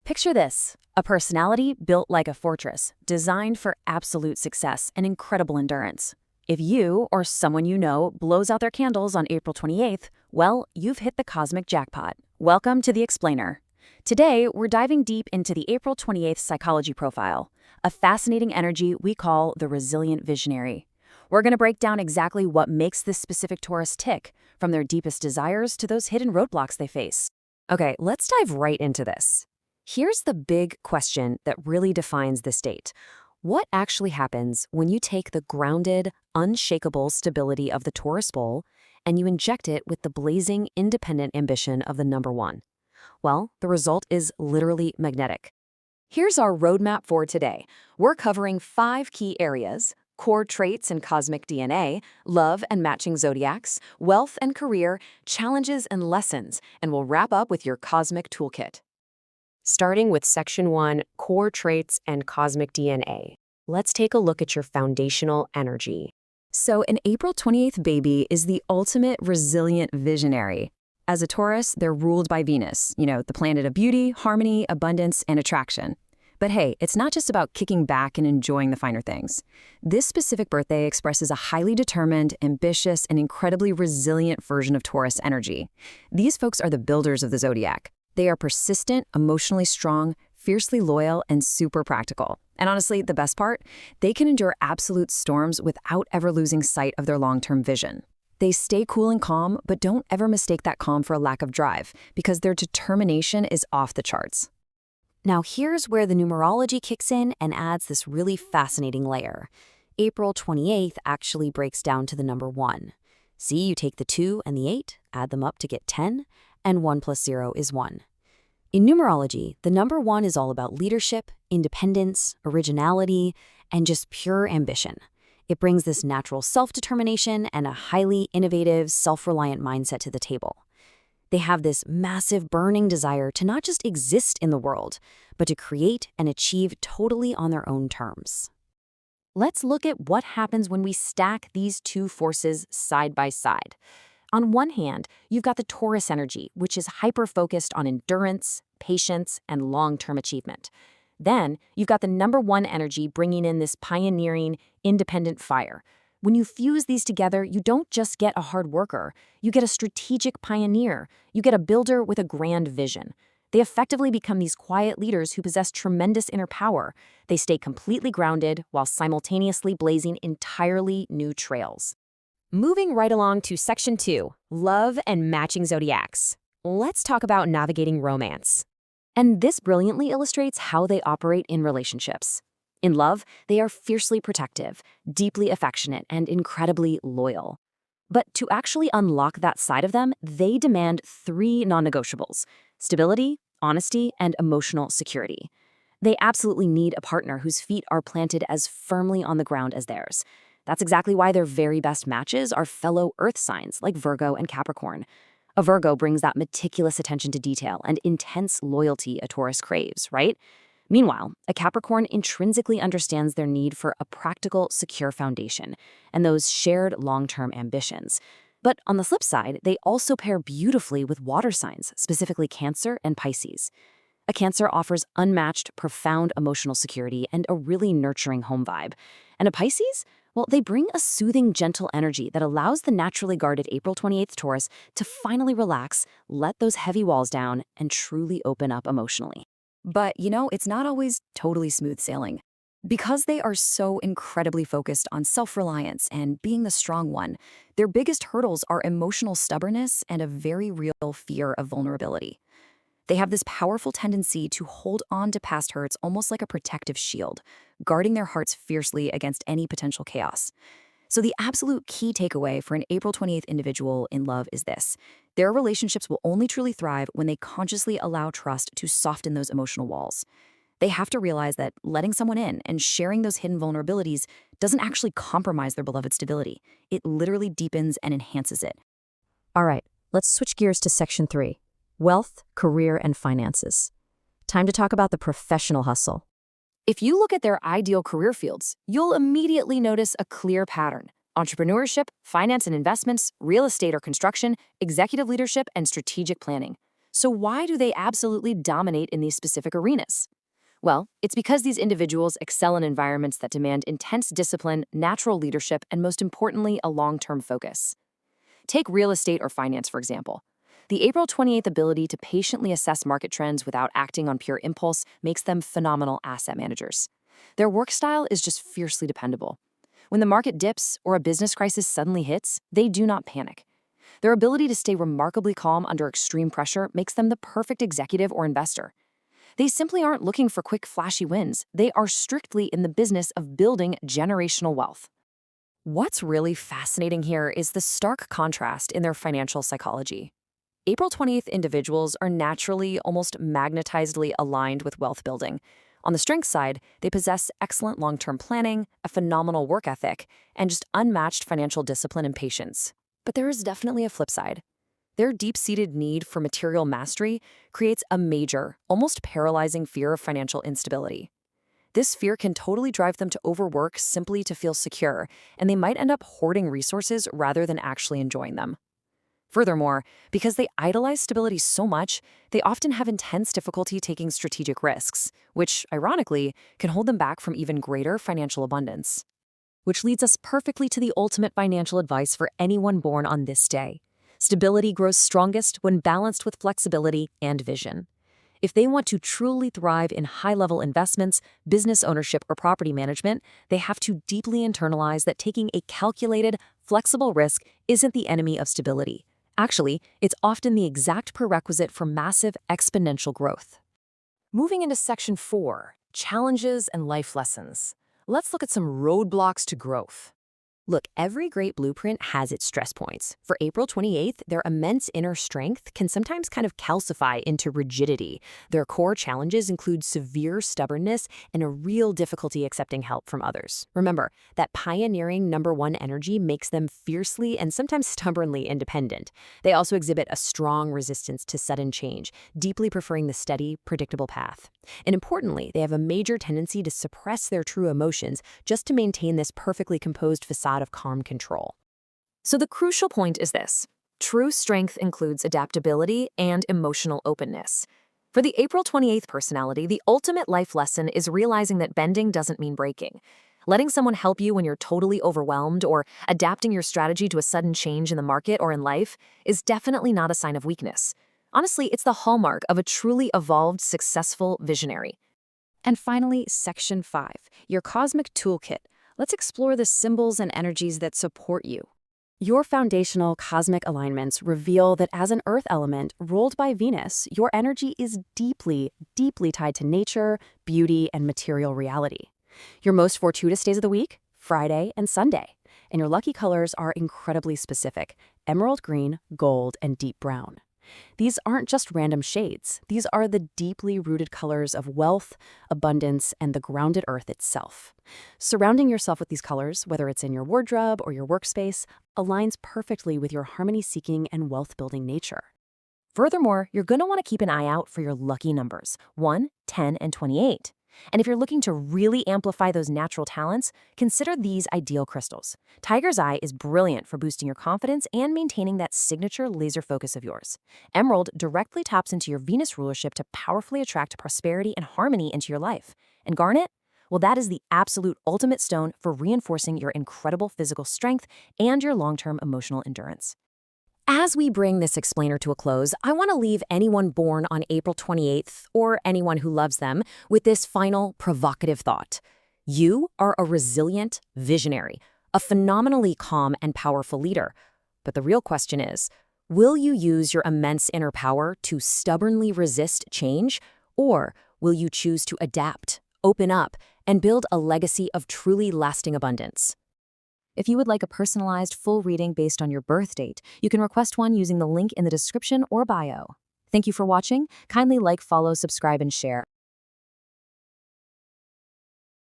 Picture this, a personality built like a fortress, designed for absolute success and incredible endurance. If you or someone you know blows out their candles on April 28th, well, you've hit the cosmic jackpot. Welcome to The Explainer. Today, we're diving deep into the April 28th psychology profile, a fascinating energy we call the resilient visionary. We're going to break down exactly what makes this specific Taurus tick, from their deepest desires to those hidden roadblocks they face. Okay, let's dive right into this. Here's the big question that really defines this date. What actually happens when you take the grounded, unshakable stability of the Taurus bowl and you inject it with the blazing, independent ambition of the number one? Well, the result is literally magnetic. Here's our roadmap for today. We're covering 5 key areas: core traits and cosmic DNA, love and matching zodiacs, wealth and career, challenges and lessons, and we'll wrap up with your cosmic toolkit. Starting with Section 1, Core Traits and Cosmic DNA. Let's take a look at your foundational energy. So an April 28th baby is the ultimate resilient visionary. As a Taurus, they're ruled by Venus, the planet of beauty, harmony, abundance, and attraction. But hey, it's not just about kicking back and enjoying the finer things. This specific birthday expresses a highly determined, ambitious, and incredibly resilient version of Taurus energy. These folks are the builders of the Zodiac. They are persistent, emotionally strong, fiercely loyal, and super practical. And honestly, the best part? They can endure absolute storms without ever losing sight of their long-term vision. They stay cool and calm, but don't ever mistake that calm for a lack of drive, because their determination is off the charts. Now here's where the numerology kicks in and adds this really fascinating layer. April 28th actually breaks down to the number 1. See, you take the 2 and the 8, add them up to get 10, and 1 plus 0 is 1. In numerology, the number 1 is all about leadership, independence, originality, and just pure ambition. It brings this natural self-determination and a highly innovative, self-reliant mindset to the table. They have this massive burning desire to not just exist in the world, but to create and achieve totally on their own terms. Let's look at what happens when we stack these two forces side by side. On one hand, you've got the Taurus energy, which is hyper-focused on endurance, patience, and long-term achievement. Then, you've got the number 1 energy bringing in this pioneering, independent fire. When you fuse these together, you don't just get a hard worker. You get a strategic pioneer. You get a builder with a grand vision. They effectively become these quiet leaders who possess tremendous inner power. They stay completely grounded while simultaneously blazing entirely new trails. Moving right along to Section 2, Love and Matching Zodiacs. Let's talk about navigating romance. And this brilliantly illustrates how they operate in relationships. In love, they are fiercely protective, deeply affectionate, and incredibly loyal. But to actually unlock that side of them, they demand 3 non-negotiables: stability, honesty, and emotional security. They absolutely need a partner whose feet are planted as firmly on the ground as theirs. That's exactly why their very best matches are fellow Earth signs like Virgo and Capricorn. A Virgo brings that meticulous attention to detail and intense loyalty a Taurus craves, right? Meanwhile, a Capricorn intrinsically understands their need for a practical, secure foundation and those shared long-term ambitions. But on the flip side, they also pair beautifully with water signs, specifically Cancer and Pisces. A Cancer offers unmatched, profound emotional security and a really nurturing home vibe. And a Pisces? Well, they bring a soothing, gentle energy that allows the naturally guarded April 28th Taurus to finally relax, let those heavy walls down, and truly open up emotionally. But, it's not always totally smooth sailing. Because they are so incredibly focused on self-reliance and being the strong one, their biggest hurdles are emotional stubbornness and a very real fear of vulnerability. They have this powerful tendency to hold on to past hurts almost like a protective shield, guarding their hearts fiercely against any potential chaos. So the absolute key takeaway for an April 28th individual in love is this: their relationships will only truly thrive when they consciously allow trust to soften those emotional walls. They have to realize that letting someone in and sharing those hidden vulnerabilities doesn't actually compromise their beloved stability. It literally deepens and enhances it. All right, let's switch gears to Section 3. Wealth, career, and finances. Time to talk about the professional hustle. If you look at their ideal career fields, you'll immediately notice a clear pattern: entrepreneurship, finance and investments, real estate or construction, executive leadership, and strategic planning. So why do they absolutely dominate in these specific arenas? Well, it's because these individuals excel in environments that demand intense discipline, natural leadership, and most importantly, a long-term focus. Take real estate or finance, for example. The April 28th ability to patiently assess market trends without acting on pure impulse makes them phenomenal asset managers. Their work style is just fiercely dependable. When the market dips or a business crisis suddenly hits, they do not panic. Their ability to stay remarkably calm under extreme pressure makes them the perfect executive or investor. They simply aren't looking for quick, flashy wins. They are strictly in the business of building generational wealth. What's really fascinating here is the stark contrast in their financial psychology. April 20th individuals are naturally, almost magnetizedly aligned with wealth building. On the strength side, they possess excellent long-term planning, a phenomenal work ethic, and just unmatched financial discipline and patience. But there is definitely a flip side. Their deep-seated need for material mastery creates a major, almost paralyzing fear of financial instability. This fear can totally drive them to overwork simply to feel secure, and they might end up hoarding resources rather than actually enjoying them. Furthermore, because they idolize stability so much, they often have intense difficulty taking strategic risks, which, ironically, can hold them back from even greater financial abundance. Which leads us perfectly to the ultimate financial advice for anyone born on this day. Stability grows strongest when balanced with flexibility and vision. If they want to truly thrive in high-level investments, business ownership, or property management, they have to deeply internalize that taking a calculated, flexible risk isn't the enemy of stability. Actually, it's often the exact prerequisite for massive exponential growth. Moving into Section 4, Challenges and Life Lessons. Let's look at some roadblocks to growth. Look, every great blueprint has its stress points. For April 28th, their immense inner strength can sometimes kind of calcify into rigidity. Their core challenges include severe stubbornness and a real difficulty accepting help from others. Remember, that pioneering number one energy makes them fiercely and sometimes stubbornly independent. They also exhibit a strong resistance to sudden change, deeply preferring the steady, predictable path. And importantly, they have a major tendency to suppress their true emotions just to maintain this perfectly composed facade of calm control. So the crucial point is this: true strength includes adaptability and emotional openness. For the April 28th personality, the ultimate life lesson is realizing that bending doesn't mean breaking. Letting someone help you when you're totally overwhelmed or adapting your strategy to a sudden change in the market or in life is definitely not a sign of weakness. Honestly, it's the hallmark of a truly evolved, successful visionary. And finally, Section 5, your cosmic toolkit. Let's explore the symbols and energies that support you. Your foundational cosmic alignments reveal that as an earth element ruled by Venus, your energy is deeply, deeply tied to nature, beauty, and material reality. Your most fortuitous days of the week? Friday and Sunday. And your lucky colors are incredibly specific: emerald green, gold, and deep brown. These aren't just random shades. These are the deeply rooted colors of wealth, abundance, and the grounded earth itself. Surrounding yourself with these colors, whether it's in your wardrobe or your workspace, aligns perfectly with your harmony-seeking and wealth-building nature. Furthermore, you're going to want to keep an eye out for your lucky numbers: 1, 10, and 28. And if you're looking to really amplify those natural talents, consider these ideal crystals. Tiger's Eye is brilliant for boosting your confidence and maintaining that signature laser focus of yours. Emerald directly taps into your Venus rulership to powerfully attract prosperity and harmony into your life. And garnet? Well, that is the absolute ultimate stone for reinforcing your incredible physical strength and your long-term emotional endurance. As we bring this explainer to a close, I want to leave anyone born on April 28th, or anyone who loves them, with this final provocative thought. You are a resilient visionary, a phenomenally calm and powerful leader. But the real question is, will you use your immense inner power to stubbornly resist change, or will you choose to adapt, open up, and build a legacy of truly lasting abundance? If you would like a personalized full reading based on your birth date, you can request one using the link in the description or bio. Thank you for watching. Kindly like, follow, subscribe, and share.